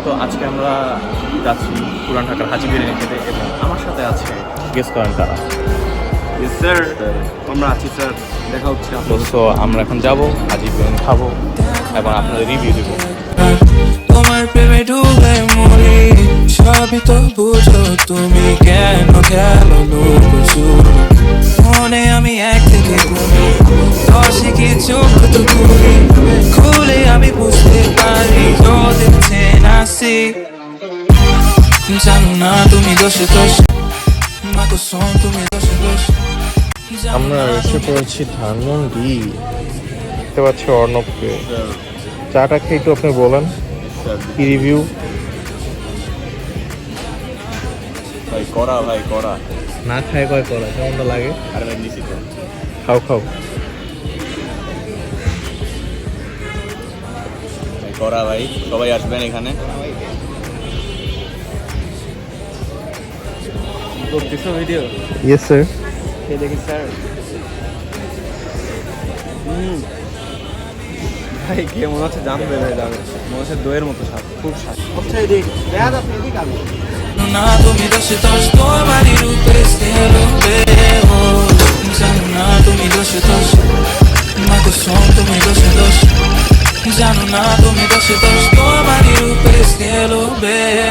তো আজকে আমরা যাচ্ছি পুরান ঢাকার হাজি বিরিয়ানি খেতে এবং আমার সাথে আছে গেস করেন তারা। স্যার আমরা আছি স্যার, দেখা হচ্ছে তো আমরা এখন যাব হাজি বিরিয়ানি খাবো এবং আপনাদের রিভিউ দেবো। তোমার প্রেমে ডুবে মরি, সবই তো বুঝো তুমি, কেন খেলো লুকোচুরি। মনে আমি এক থেকে ঘুমি, দশে কি চোখ তো ঘুরি, খুলে আমি বুঝতে পারি তোদের চেনাসি। জানো না তুমি দোষে দোষ, মাকে শোন তুমি দোষে দোষ। আমরা এসে পড়েছি ধানমন্ডি, দেখতে পাচ্ছি অর্ণবকে। চাটা খেয়ে একটু আপনি বলেন কি রিভিউ। ভাই করা, ভাই করা, না খায় কয় করা কেমনটা লাগে? আর ভাই নিশ্চিত খাও খাও। করা ভাই, সবাই আসবেন এখানে। করতেছো ভিডিও ইয়েস স্যার। খেয়ে দেখি স্যার। ভাই খেয়ে মনে হচ্ছে জাম বের হয়ে যাবে, মনে হচ্ছে দইয়ের মতো স্বাদ, খুব স্বাদ। আচ্ছা এদিক দেখা যাচ্ছে, এদিক আমি না তুমি দোষে দোষ, তোমারই রূপে স্নেহ বেও। জানো না তুমি দোষে দোষ, মাকে শোন তুমি দোষে দোষ। জানো না তুমি দোষে দোষ, তোমারই রূপে স্নেহ বেও।